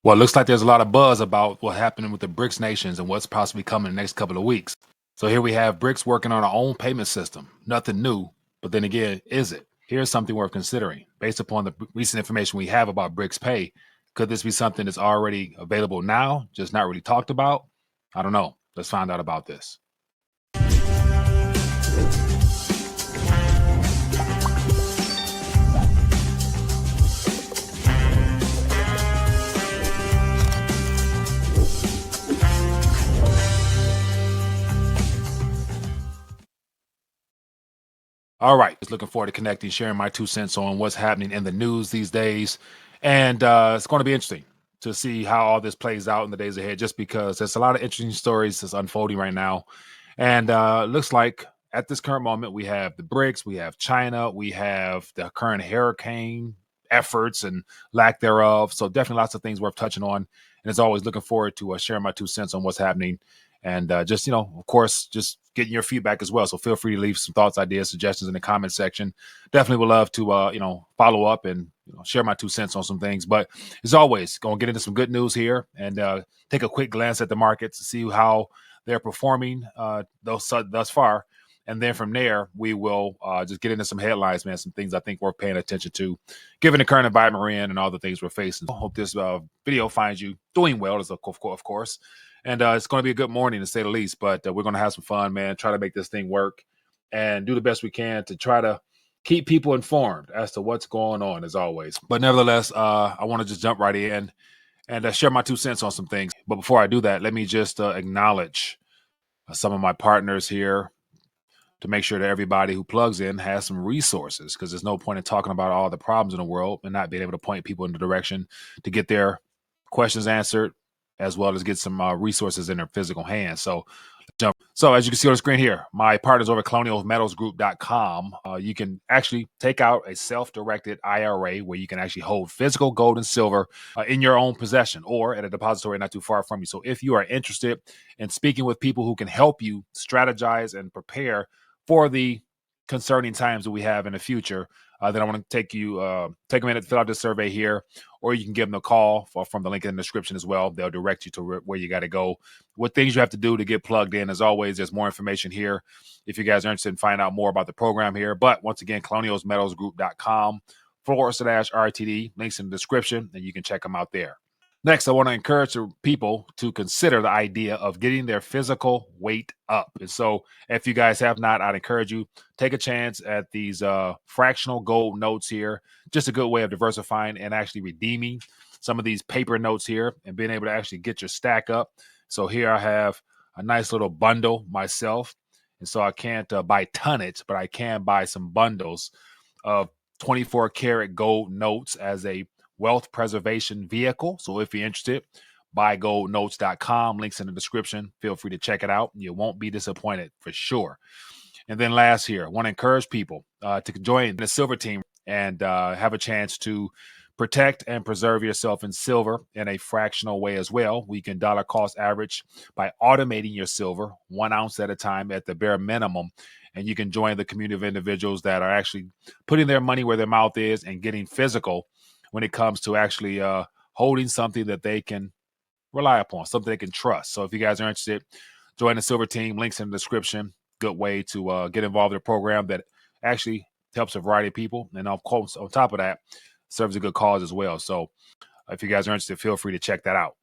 Well, it looks like there's a lot of buzz about what's happening with the BRICS nations and what's possibly coming in the next couple of weeks. So here we have BRICS working on our own payment system. Nothing new, but then again, is it? Here's something worth considering. Based upon the recent information we have about BRICS Pay, could this be something that's already available now, just not really talked about? I don't know. Let's find out about this. All right, just looking forward to connecting, sharing my 2 cents on what's happening in the news these days. And it's going to be interesting to see how all this plays out in the days ahead, just because there's a lot of interesting stories that's unfolding right now. And looks like at this current moment, we have the BRICS, we have China, we have the current hurricane efforts and lack thereof. So definitely lots of things worth touching on. And as always, looking forward to sharing my 2 cents on what's happening. And just, of course, just getting your feedback as well. So feel free to leave some thoughts, ideas, suggestions in the comment section. Definitely would love to, follow up and share my 2 cents on some things. But as always, going to get into some good news here and take a quick glance at the markets to see how they're performing thus far. And then from there, we will just get into some headlines, man, some things I think worth paying attention to, given the current environment we're in and all the things we're facing. I hope this video finds you doing well, of course. And it's going to be a good morning, to say the least. But we're going to have some fun, man, try to make this thing work and do the best we can to try to keep people informed as to what's going on, as always. But nevertheless, I want to just jump right in and share my 2 cents on some things. But before I do that, let me just acknowledge some of my partners here to make sure that everybody who plugs in has some resources, because there's no point in talking about all the problems in the world and not being able to point people in the direction to get their questions answered, as well as get some resources in their physical hands. So jump. So as you can see on the screen here, my partners over at colonialmetals.group.com, you can actually take out a self-directed IRA where you can actually hold physical gold and silver in your own possession or at a depository not too far from you. So if you are interested in speaking with people who can help you strategize and prepare for the concerning times that we have in the future, then I want to take a minute to fill out this survey here, or you can give them a call from the link in the description as well. They'll direct you to where you got to go, what things you have to do to get plugged in. As always, there's more information here if you guys are interested in finding out more about the program here. But once again, colonialmetals.group.com/RTD, links in the description, and you can check them out there. Next, I want to encourage people to consider the idea of getting their physical weight up. And so if you guys have not, I'd encourage you, take a chance at these fractional gold notes here. Just a good way of diversifying and actually redeeming some of these paper notes here and being able to actually get your stack up. So here I have a nice little bundle myself. And so I can't buy tonnage, but I can buy some bundles of 24 karat gold notes as a wealth preservation vehicle. So if you're interested, buygoldnotes.com, links in the description. Feel free to check it out. You won't be disappointed for sure. And then last here, I want to encourage people to join the silver team and have a chance to protect and preserve yourself in silver in a fractional way as well. We can dollar cost average by automating your silver 1 ounce at a time at the bare minimum. And you can join the community of individuals that are actually putting their money where their mouth is and getting physical when it comes to actually holding something that they can rely upon, something they can trust. So if you guys are interested, join the silver team, links in the description. Good way to get involved in a program that actually helps a variety of people. And of course, on top of that, serves a good cause as well. So if you guys are interested, feel free to check that out.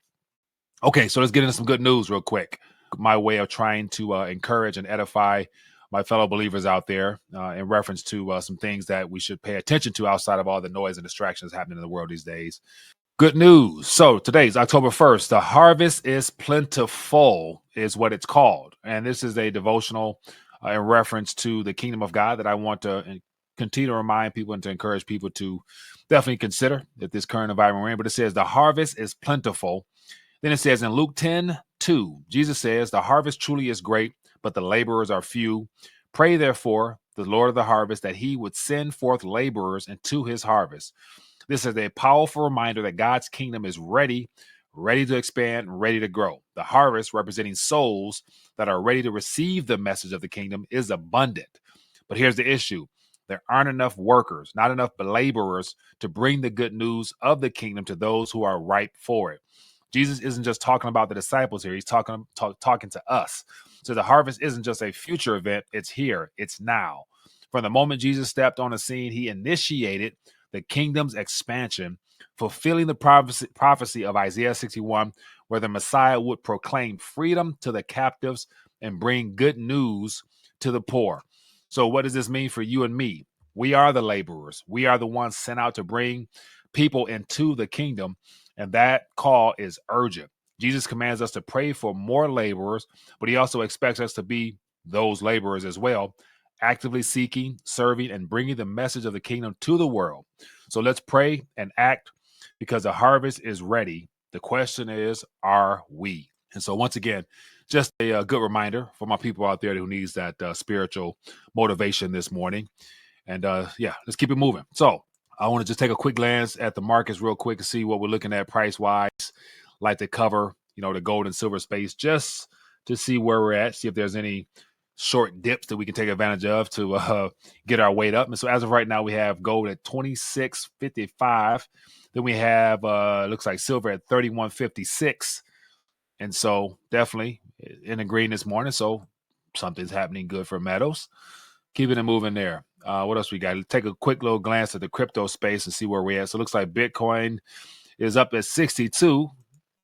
Okay, so let's get into some good news real quick. My way of trying to encourage and edify my fellow believers out there in reference to some things that we should pay attention to outside of all the noise and distractions happening in the world these days. Good news. So today's October 1st. The harvest is plentiful is what it's called. And this is a devotional in reference to the kingdom of God that I want to continue to remind people and to encourage people to definitely consider at this current environment we're in. But it says the harvest is plentiful. Then it says in Luke 10:2, Jesus says, the harvest truly is great, but the laborers are few. Pray, therefore, the Lord of the harvest, that he would send forth laborers into his harvest. This is a powerful reminder that God's kingdom is ready to expand, ready to grow. The harvest, representing souls that are ready to receive the message of the kingdom, is abundant. But here's the issue. there aren't enough workers, not enough laborers to bring the good news of the kingdom to those who are ripe for it. Jesus isn't just talking about the disciples here. He's talking to us. So the harvest isn't just a future event. It's here. It's now. From the moment Jesus stepped on the scene, he initiated the kingdom's expansion, fulfilling the prophecy of Isaiah 61, where the Messiah would proclaim freedom to the captives and bring good news to the poor. So what does this mean for you and me? We are the laborers. We are the ones sent out to bring people into the kingdom, and that call is urgent. Jesus commands us to pray for more laborers, but he also expects us to be those laborers as well, actively seeking, serving, and bringing the message of the kingdom to the world. So let's pray and act because the harvest is ready. The question is, are we? And so once again, just a good reminder for my people out there who needs that spiritual motivation this morning. And let's keep it moving. So I want to just take a quick glance at the markets real quick to see what we're looking at price-wise. Like to cover, the gold and silver space just to see where we're at, see if there's any short dips that we can take advantage of to get our weight up. And so as of right now, we have gold at 26.55. Then we have looks like silver at 31.56. And so definitely in the green this morning. So something's happening good for metals. Keeping it moving there. What else we got? Take a quick little glance at the crypto space and see where we're at. So it looks like Bitcoin is up at 62.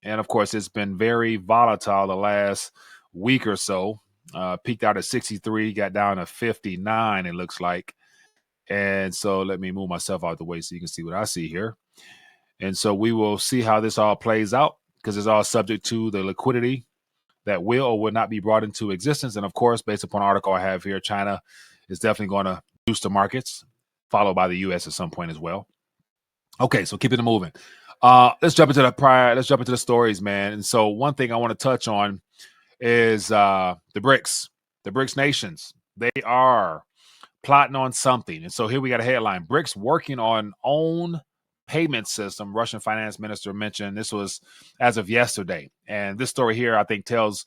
And of course, it's been very volatile the last week or so. Peaked out at 63, got down to 59, it looks like. And so let me move myself out of the way so you can see what I see here. And so we will see how this all plays out because it's all subject to the liquidity that will or will not be brought into existence. And of course, based upon an article I have here, China is definitely going to boost the markets, followed by the U.S. at some point as well. Okay, so keeping it moving. Let's jump into the stories, man. And so one thing I want to touch on is the BRICS nations. They are plotting on something. And so here we got a headline: BRICS working on own payment system. Russian finance minister mentioned this was as of yesterday. And this story here, I think, tells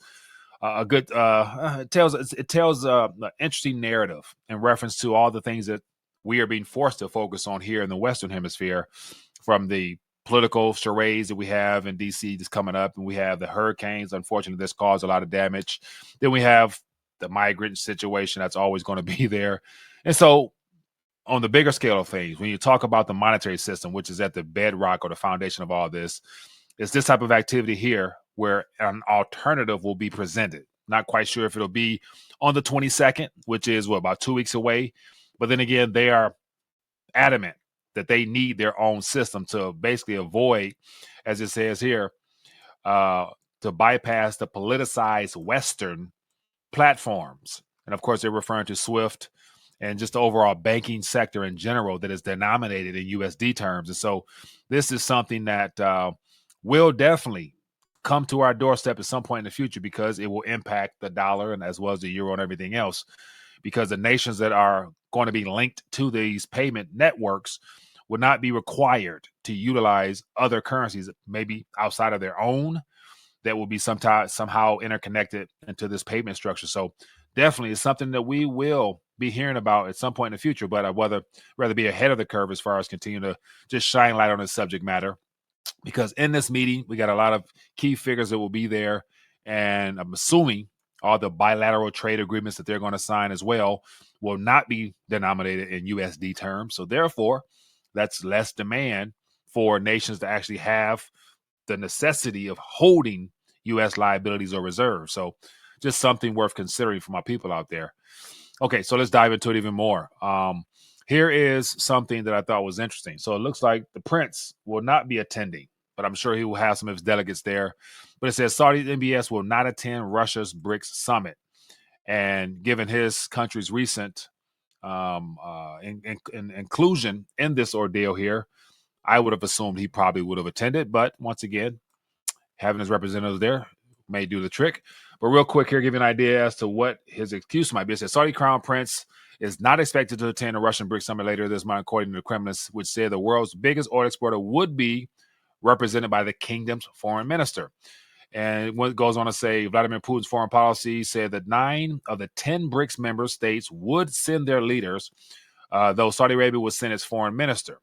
a good it tells an interesting narrative in reference to all the things that we are being forced to focus on here in the Western Hemisphere, from the political charades that we have in DC that's coming up, and we have the hurricanes, unfortunately, that's caused a lot of damage. Then we have the migrant situation that's always going to be there. And so on the bigger scale of things, when you talk about the monetary system, which is at the bedrock or the foundation of all this, it's this type of activity here where an alternative will be presented. Not quite sure if it'll be on the 22nd, which is about 2 weeks away. But then again, they are adamant that they need their own system to basically avoid, as it says here, to bypass the politicized Western platforms. And of course, they're referring to SWIFT and just the overall banking sector in general that is denominated in USD terms. And so this is something that will definitely come to our doorstep at some point in the future, because it will impact the dollar and as well as the euro and everything else, because the nations that are going to be linked to these payment networks will not be required to utilize other currencies, maybe outside of their own, that will be somehow interconnected into this payment structure. So definitely it's something that we will be hearing about at some point in the future, but I'd rather be ahead of the curve as far as continue to just shine light on this subject matter, because in this meeting, we got a lot of key figures that will be there. And I'm assuming all the bilateral trade agreements that they're going to sign as well will not be denominated in USD terms. So therefore, that's less demand for nations to actually have the necessity of holding U.S. liabilities or reserves. So just something worth considering for my people out there. Okay, so let's dive into it even more. Here is something that I thought was interesting. So it looks like the prince will not be attending, but I'm sure he will have some of his delegates there. But it says Saudi MBS will not attend Russia's BRICS summit. And given his country's recent inclusion in this ordeal here, I would have assumed he probably would have attended. But once again, having his representatives there may do the trick. But real quick here, give you an idea as to what his excuse might be. It says Saudi Crown Prince is not expected to attend the Russian BRICS summit later this month, according to the Kremlin, which said the world's biggest oil exporter would be represented by the kingdom's foreign minister. And what goes on to say, Vladimir Putin's foreign policy said that 9 of the 10 BRICS member states would send their leaders, though Saudi Arabia would send its foreign minister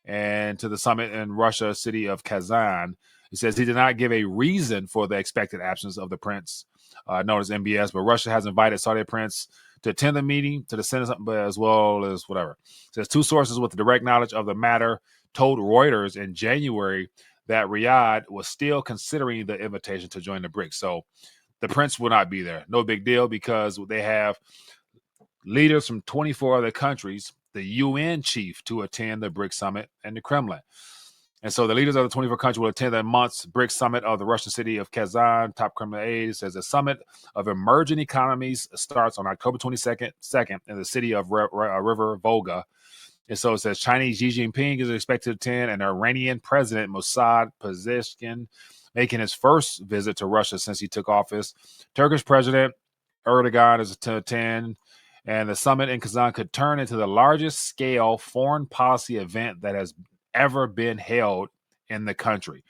and to the summit in Russia, city of Kazan. He says he did not give a reason for the expected absence of the prince, known as MBS, but Russia has invited Saudi prince to attend the meeting to the Senate, but as well as whatever. It says two sources with direct knowledge of the matter told Reuters in January that Riyadh was still considering the invitation to join the BRICS. So the prince will not be there. No big deal, because they have leaders from 24 other countries, the UN chief, to attend the BRICS summit in the Kremlin. And so the leaders of the 24 countries will attend the month's BRICS summit of the Russian city of Kazan. Top Kremlin aide says the summit of emerging economies starts on October 22nd in the city of River Volga. And so it says Chinese Xi Jinping is expected to attend, and Iranian President Mossad Pezeshkian making his first visit to Russia since he took office. Turkish President Erdogan is to attend, and the summit in Kazan could turn into the largest scale foreign policy event that has ever been held in the country.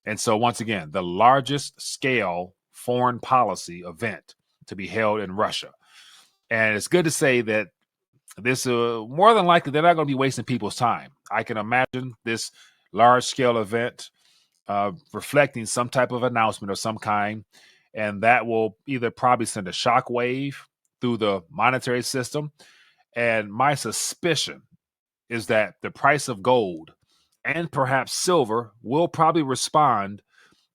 And so once again, the largest scale foreign policy event to be held in Russia. And it's good to say that this more than likely they're not going to be wasting people's time. I can imagine this large scale event reflecting some type of announcement of some kind, and that will either probably send a shockwave through the monetary system. And my suspicion is that the price of gold and perhaps silver will probably respond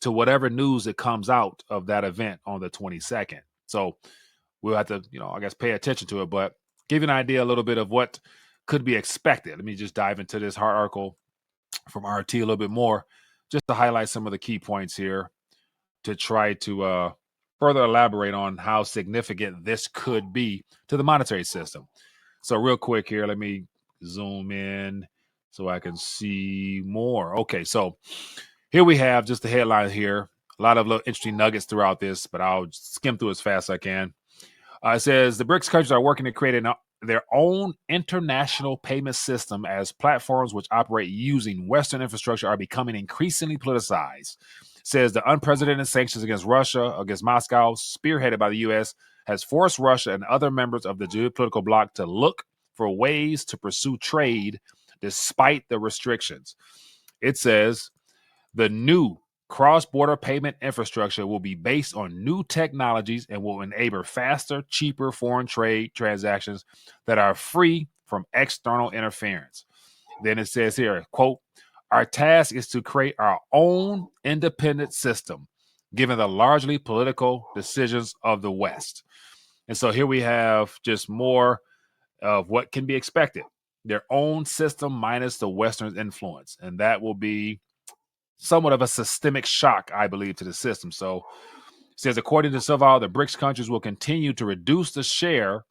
to whatever news that comes out of that event on the 22nd. So we'll have to, I guess, pay attention to it, but give you an idea a little bit of what could be expected. Let me just dive into this article from RT a little bit more, just to highlight some of the key points here to try to further elaborate on how significant this could be to the monetary system. So real quick here, let me zoom in so I can see more. Okay, so here we have just the headline here. A lot of little interesting nuggets throughout this, but I'll skim through as fast as I can. It says the BRICS countries are working to create their own international payment system as platforms which operate using Western infrastructure are becoming increasingly politicized. It says the unprecedented sanctions against Russia, against Moscow, spearheaded by the U.S., has forced Russia and other members of the geopolitical bloc to look for ways to pursue trade despite the restrictions. It says the new cross-border payment infrastructure will be based on new technologies and will enable faster, cheaper foreign trade transactions that are free from external interference. Then it says here, quote, our task is to create our own independent system, given the largely political decisions of the West. And so here we have just more of what can be expected. Their own system minus the Western influence. And that will be somewhat of a systemic shock, I believe, to the system. So it says, according to 𝗙𝗢𝗟𝗟𝗢𝗪, the BRICS countries will continue to reduce the share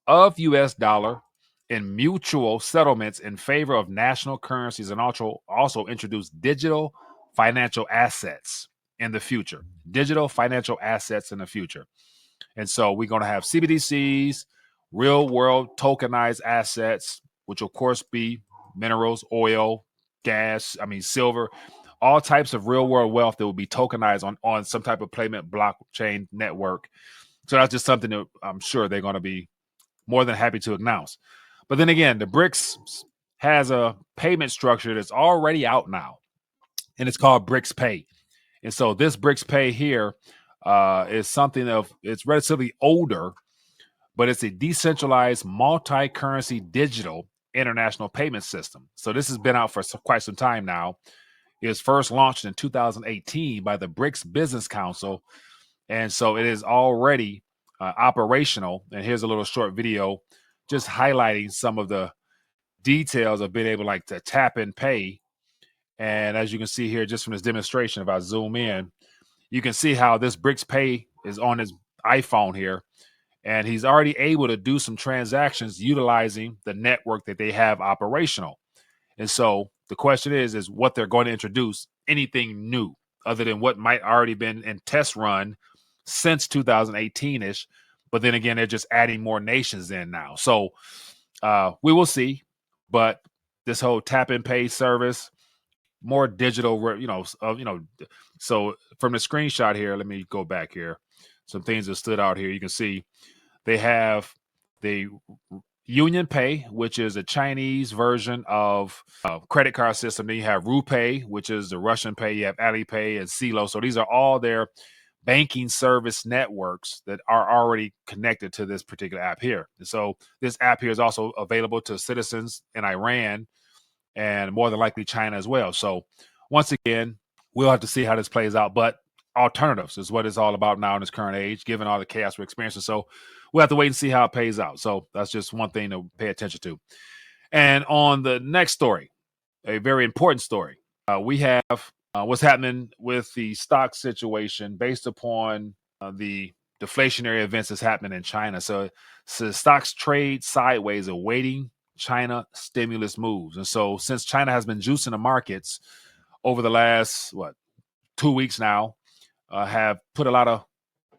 of U.S. dollar in mutual settlements in favor of national currencies and also introduce digital financial assets in the future. Digital financial assets in the future. And so we're going to have CBDCs, real world tokenized assets, which will, of course, be minerals, oil, gas, silver, all types of real world wealth that will be tokenized on some type of payment blockchain network. So that's just something that I'm sure they're going to be more than happy to announce. But then again, the BRICS has a payment structure that's already out now, and it's called BRICS Pay. And so this BRICS Pay here is something it's relatively older, but it's a decentralized multi-currency digital international payment system. So this has been out for quite some time now. It was first launched in 2018 by the BRICS Business Council. And so it is already operational. And here's a little short video just highlighting some of the details of being able to tap and pay. And as you can see here, just from this demonstration, if I zoom in, you can see how this BRICS Pay is on his iPhone here. And he's already able to do some transactions utilizing the network that they have operational. And so the question is what they're going to introduce, anything new other than what might already been in test run since 2018-ish. But then again, they're just adding more nations in now. So we will see. But this whole tap and pay service, more digital, so from the screenshot here, let me go back here. Some things that stood out here. You can see they have the Union Pay, which is a Chinese version of credit card system. Then you have RuPay, which is the Russian Pay. You have Alipay and CeeLo. So these are all their banking service networks that are already connected to this particular app here. And so this app here is also available to citizens in Iran and more than likely China as well. So once again, we'll have to see how this plays out. But alternatives is what it's all about now in this current age, given all the chaos we're experiencing. So we'll have to wait and see how it pays out. So that's just one thing to pay attention to. And on the next story, a very important story, we have what's happening with the stock situation based upon the deflationary events that's happening in China. So stocks trade sideways, awaiting China stimulus moves. And so since China has been juicing the markets over the last, 2 weeks now, have put a lot of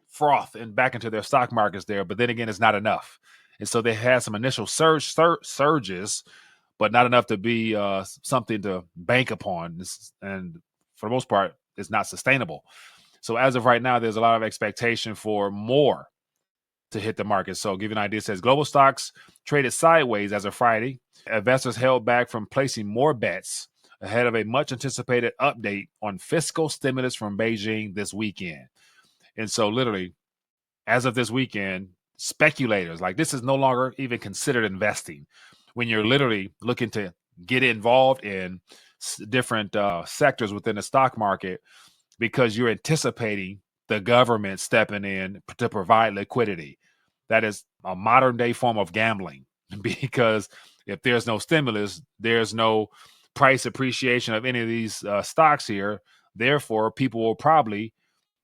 froth and back into their stock markets there. But then again, it's not enough. And so they had some initial surges, but not enough to be something to bank upon. And for the most part, it's not sustainable. So as of right now, there's a lot of expectation for more to hit the market. So I'll give you an idea. It says global stocks traded sideways as of Friday. Investors held back from placing more bets ahead of a much anticipated update on fiscal stimulus from Beijing this weekend. And so literally, as of this weekend, speculators, like this is no longer even considered investing when you're literally looking to get involved in different sectors within the stock market because you're anticipating the government stepping in to provide liquidity. That is a modern day form of gambling because if there's no stimulus, there's no price appreciation of any of these stocks here. Therefore, people will probably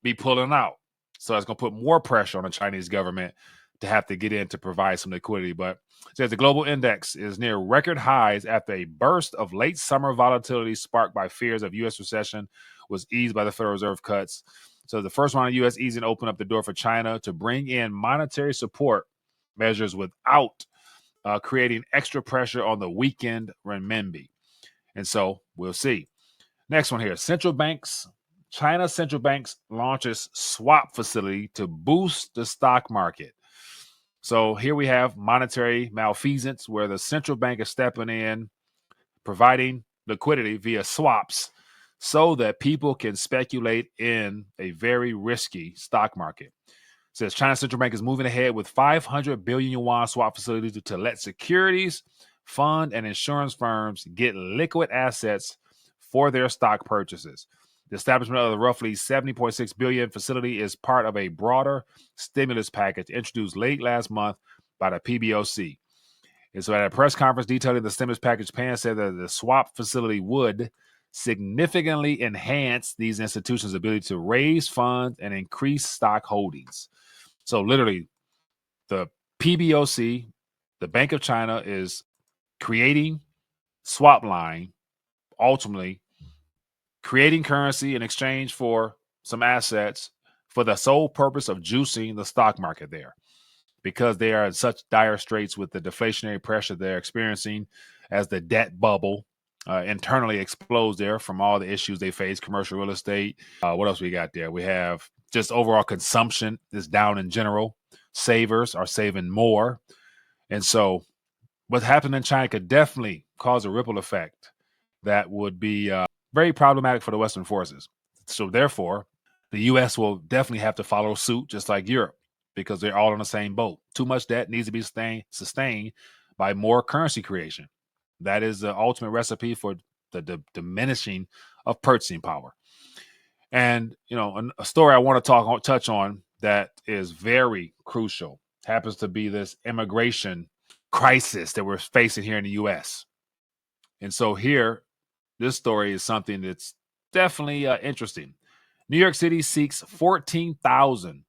be pulling out. So it's going to put more pressure on the Chinese government to have to get in to provide some liquidity. But it says the global index is near record highs after a burst of late summer volatility sparked by fears of U.S. recession was eased by the Federal Reserve cuts. So the first round of U.S. easing opened up the door for China to bring in monetary support measures without creating extra pressure on the weakened renminbi. And so we'll see. Next one here, China central banks launches swap facility to boost the stock market. So here we have monetary malfeasance where the central bank is stepping in, providing liquidity via swaps so that people can speculate in a very risky stock market. It says China central bank is moving ahead with 500 billion yuan swap facility to let securities, fund, and insurance firms get liquid assets for their stock purchases. The establishment of the roughly 70.6 billion facility is part of a broader stimulus package introduced late last month by the PBOC. And so at a press conference detailing the stimulus package, Pan said that the swap facility would significantly enhance these institutions' ability to raise funds and increase stock holdings. So literally, the PBOC, the Bank of China, is creating swap line, ultimately creating currency in exchange for some assets for the sole purpose of juicing the stock market there because they are in such dire straits with the deflationary pressure they're experiencing as the debt bubble internally explodes there from all the issues they face, commercial real estate. What else we got there? We have just overall consumption is down in general. Savers are saving more. And so what's happened in China could definitely cause a ripple effect that would be very problematic for the Western forces. So therefore, the U.S. will definitely have to follow suit, just like Europe, because they're all in the same boat. Too much debt needs to be sustained by more currency creation. That is the ultimate recipe for the diminishing of purchasing power. And, a story I want to touch on that is very crucial happens to be this immigration crisis that we're facing here in the U.S. And so here, this story is something that's definitely interesting. New York City seeks 14,000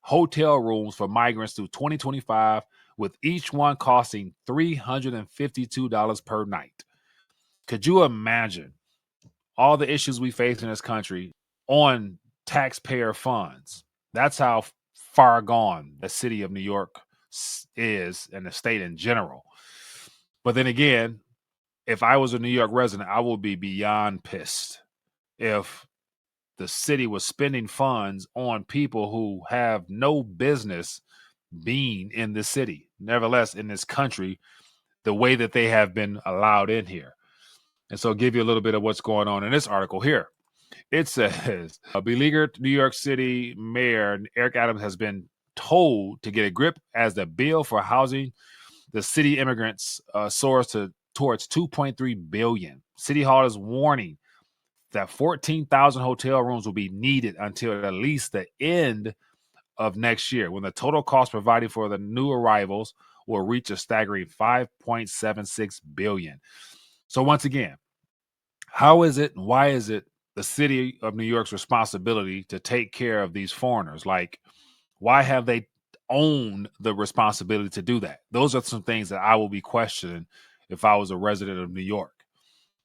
hotel rooms for migrants through 2025, with each one costing $352 per night. Could you imagine all the issues we face in this country on taxpayer funds? That's how far gone the city of New York is and the state in general. But then again, if I was a New York resident, I would be beyond pissed if the city was spending funds on people who have no business being in the city. nevertheless, in this country, the way that they have been allowed in here. And so I'll give you a little bit of what's going on in this article here. It says, a beleaguered New York City Mayor Eric Adams has been told to get a grip as the bill for housing the city immigrants soars towards $2.3 billion. City Hall is warning that 14,000 hotel rooms will be needed until at least the end of next year, when the total cost provided for the new arrivals will reach a staggering $5.76 billion. So once again, how is it and why is it the city of New York's responsibility to take care of these foreigners? Like, why have they owned the responsibility to do that? Those are some things that I will be questioning if I was a resident of New York.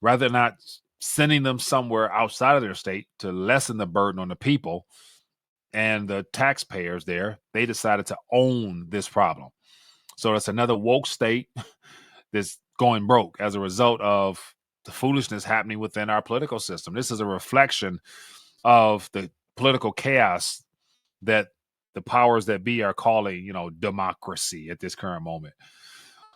Rather than not sending them somewhere outside of their state to lessen the burden on the people and the taxpayers there, they decided to own this problem. So that's another woke state that's going broke as a result of the foolishness happening within our political system. This is a reflection of the political chaos that the powers that be are calling, democracy at this current moment.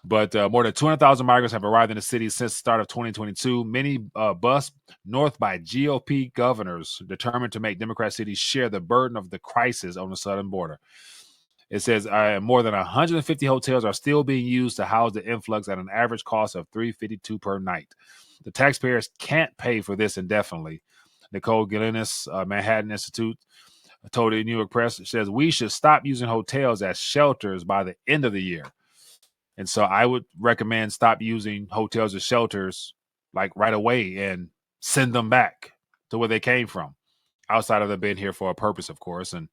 But more than 200,000 migrants have arrived in the city since the start of 2022. Many bused north by GOP governors determined to make Democrat cities share the burden of the crisis on the southern border. It says more than 150 hotels are still being used to house the influx at an average cost of $352 per night. The taxpayers can't pay for this indefinitely. Nicole Gillinis, Manhattan Institute, told the New York Press, says we should stop using hotels as shelters by the end of the year. And so I would recommend stop using hotels as shelters like right away and send them back to where they came from, outside of them being here for a purpose, of course. And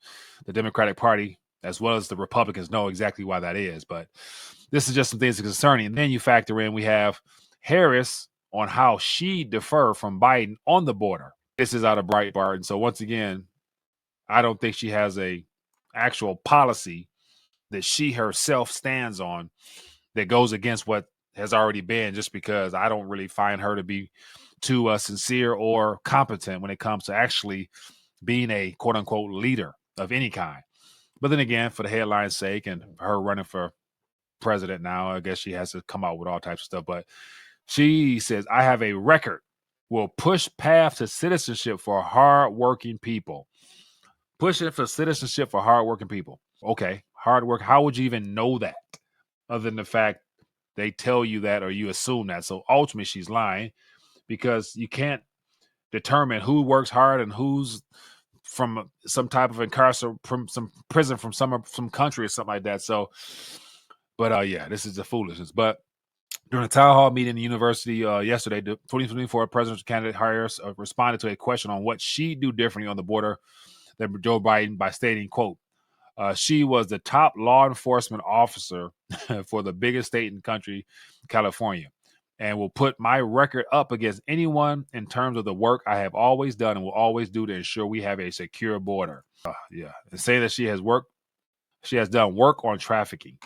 the Democratic Party, as well as the Republicans, know exactly why that is. But this is just some things concerning. And then you factor in, we have Harris on how she differ from Biden on the border. This is out of Breitbart. And so once again, I don't think she has a actual policy that she herself stands on that goes against what has already been, just because I don't really find her to be too sincere or competent when it comes to actually being a quote unquote leader of any kind. But then again, for the headline's sake and her running for president now, I guess she has to come out with all types of stuff. But she says, I have a record, will push path to citizenship for hardworking people. Pushing for citizenship for hardworking people. Okay, hard work. How would you even know that other than the fact they tell you that or you assume that? So ultimately she's lying, because you can't determine who works hard and who's from some type of incarceration, from some prison, from some country or something like that. So, but yeah, this is the foolishness. But during a town hall meeting in the university yesterday, the 2024 presidential candidate Harris responded to a question on what she'd do differently on the border than Joe Biden by stating, quote, she was the top law enforcement officer for the biggest state in the country, California, and will put my record up against anyone in terms of the work I have always done and will always do to ensure we have a secure border. And say that she has done work on trafficking.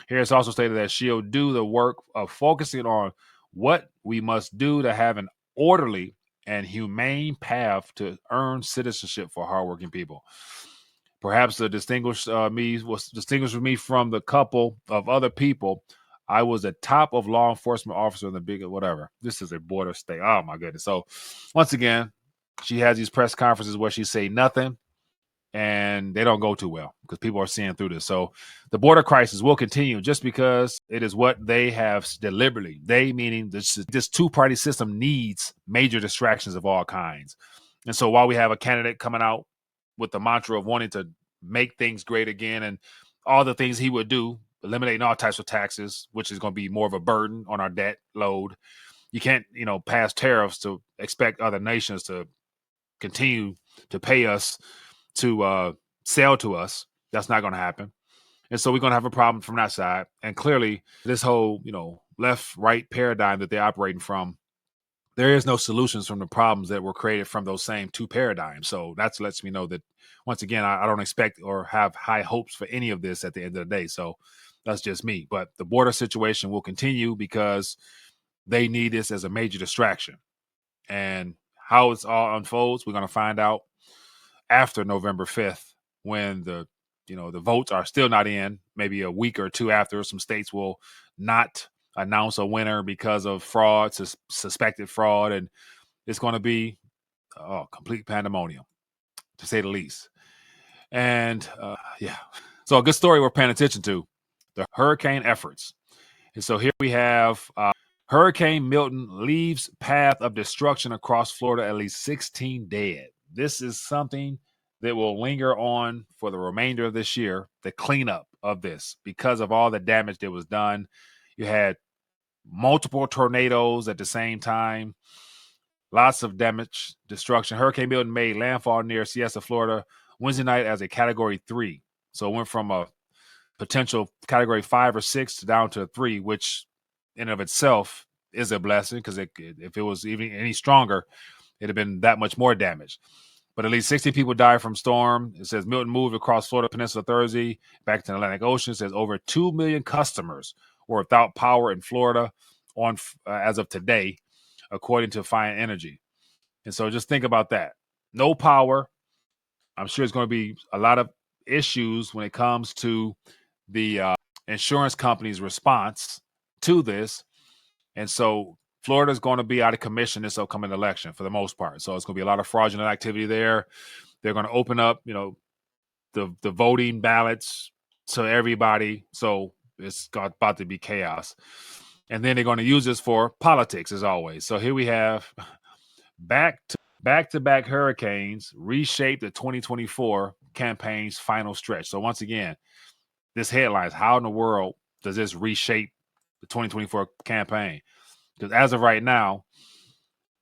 Harris also stated that she'll do the work of focusing on what we must do to have an orderly and humane path to earn citizenship for hardworking people. Perhaps to distinguish me from the couple of other people. I was the top of law enforcement officer in the big whatever. This is a border state. Oh my goodness. So once again, she has these press conferences where she say nothing, and they don't go too well because people are seeing through this. So the border crisis will continue just because it is what they have deliberately. They, meaning this two-party system, needs major distractions of all kinds. And so while we have a candidate coming out with the mantra of wanting to make things great again and all the things he would do, eliminating all types of taxes, which is going to be more of a burden on our debt load. You can't, pass tariffs to expect other nations to continue to pay us to sell to us. That's not going to happen. And so we're going to have a problem from that side. And clearly this whole, left-right paradigm that they're operating from, there is no solutions from the problems that were created from those same two paradigms. So that lets me know that, once again, I don't expect or have high hopes for any of this at the end of the day. So that's just me. But the border situation will continue because they need this as a major distraction. And how it's all unfolds, we're going to find out after November 5th, when the the votes are still not in. Maybe a week or two after, some states will not announce a winner because of fraud, suspected fraud, and it's going to be complete pandemonium, to say the least. And yeah, so a good story we're paying attention to: the hurricane efforts. And so here we have Hurricane Milton leaves path of destruction across Florida, at least 16 dead. This is something that will linger on for the remainder of this year, the cleanup of this, because of all the damage that was done. You had multiple tornadoes at the same time, lots of damage, destruction. Hurricane Milton made landfall near Siesta, Florida, Wednesday night as a Category 3. So it went from a potential Category 5 or 6 down to 3, which in of itself is a blessing, because if it was even any stronger, it'd have been that much more damage. But at least 60 people died from storm. It says Milton moved across Florida Peninsula Thursday back to the Atlantic Ocean. It says over 2 million customers were without power in Florida as of today, according to Fiat Energy. And so just think about that. No power. I'm sure it's going to be a lot of issues when it comes to the insurance company's response to this. And so Florida is going to be out of commission this upcoming election for the most part. So it's going to be a lot of fraudulent activity there. They're going to open up, the voting ballots to everybody. So it's about to be chaos. And then they're going to use this for politics, as always. So here we have back-to-back hurricanes reshape the 2024 campaign's final stretch. So once again, this headline is, how in the world does this reshape the 2024 campaign? Because as of right now,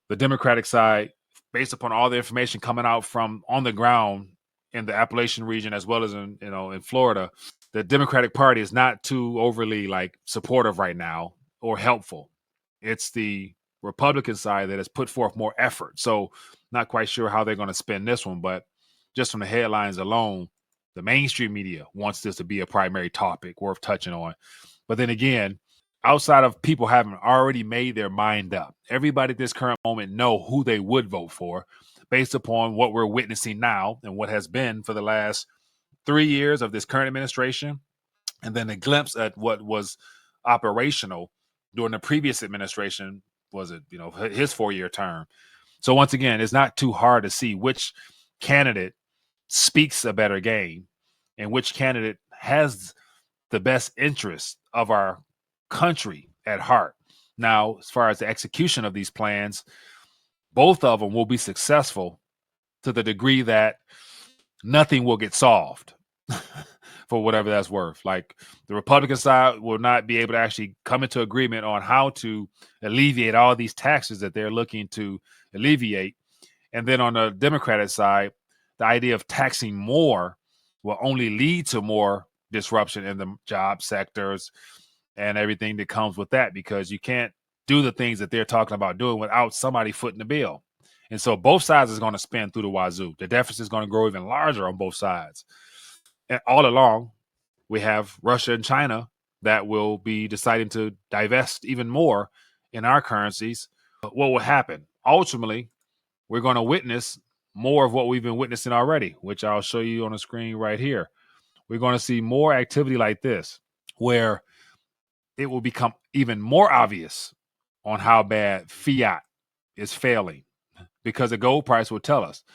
the Democratic side, based upon all the information coming out from on the ground in the Appalachian region, as well as in Florida, the Democratic Party is not too overly supportive right now or helpful. It's the Republican side that has put forth more effort. So not quite sure how they're going to spin this one, but just from the headlines alone, the mainstream media wants this to be a primary topic worth touching on. But then again, outside of people having already made their mind up, everybody at this current moment know who they would vote for based upon what we're witnessing now and what has been for the last 3 years of this current administration, and then a glimpse at what was operational during the previous administration, was it, his 4-year term. So once again, it's not too hard to see which candidate speaks a better game and which candidate has the best interest of our country at heart. Now, as far as the execution of these plans, both of them will be successful to the degree that nothing will get solved for whatever that's worth. Like, the Republican side will not be able to actually come into agreement on how to alleviate all these taxes that they're looking to alleviate. And then on the Democratic side, the idea of taxing more will only lead to more disruption in the job sectors and everything that comes with that, because you can't do the things that they're talking about doing without somebody footing the bill. And so both sides is going to spin through the wazoo. The deficit is going to grow even larger on both sides. And all along, we have Russia and China that will be deciding to divest even more in our currencies. But what will happen? Ultimately, we're going to witness more of what we've been witnessing already, which I'll show you on the screen right here. We're going to see more activity like this, where it will become even more obvious on how bad fiat is failing, because the gold price will tell us.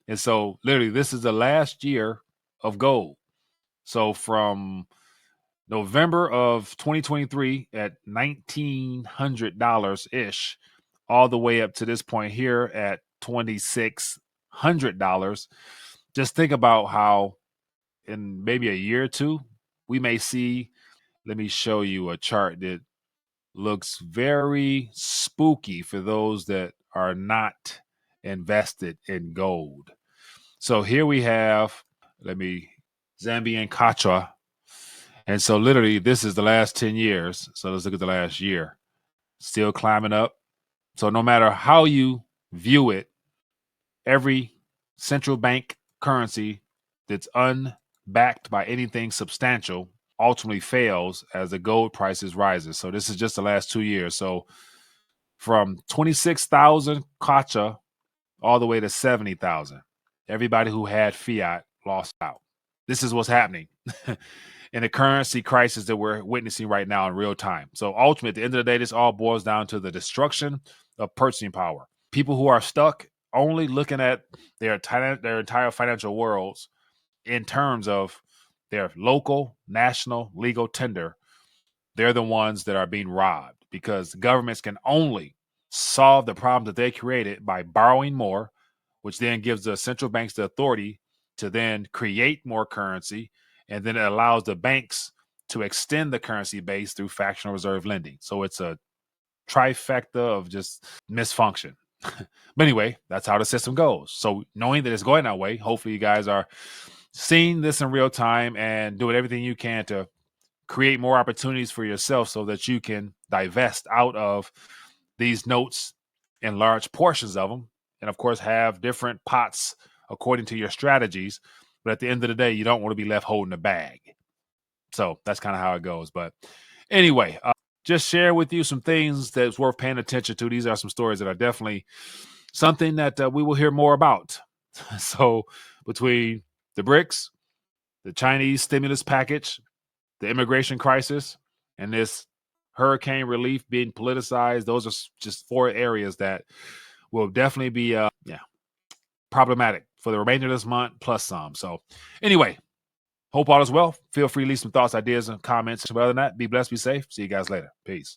And so literally, this is the last year of gold. So from November of 2023 at $1,900-ish, all the way up to this point here at $2,600. Just think about how in maybe a year or two, we may see, let me show you a chart that looks very spooky for those that are not invested in gold. So here we have, Zambian Kwacha. And so literally this is the last 10 years. So let's look at the last year. Still climbing up. So no matter how you view it, every central bank currency that's unbacked by anything substantial ultimately fails as the gold prices rises. So this is just the last 2 years. So from 26,000 kwacha all the way to 70,000. Everybody who had fiat lost out. this is what's happening in the currency crisis that we're witnessing right now in real time. So ultimately, at the end of the day, this all boils down to the destruction of purchasing power. People who are stuck only looking at their entire financial worlds in terms of their local, national, legal tender, they're the ones that are being robbed, because governments can only solve the problem that they created by borrowing more, which then gives the central banks the authority to then create more currency, and then it allows the banks to extend the currency base through fractional reserve lending. So it's a trifecta of just misfunction. But anyway, that's how the system goes. So knowing that it's going that way, hopefully you guys are seeing this in real time and doing everything you can to create more opportunities for yourself so that you can divest out of these notes in large portions of them. And of course, have different pots according to your strategies. But at the end of the day, you don't want to be left holding the bag. So that's kind of how it goes. But anyway, just share with you some things that's worth paying attention to. These are some stories that are definitely something that we will hear more about. So between the BRICS, the Chinese stimulus package, the immigration crisis, and this hurricane relief being politicized, those are just 4 areas that will definitely be problematic for the remainder of this month, plus some. So anyway, hope all is well. Feel free to leave some thoughts, ideas, and comments. But other than that, be blessed, be safe. See you guys later. Peace.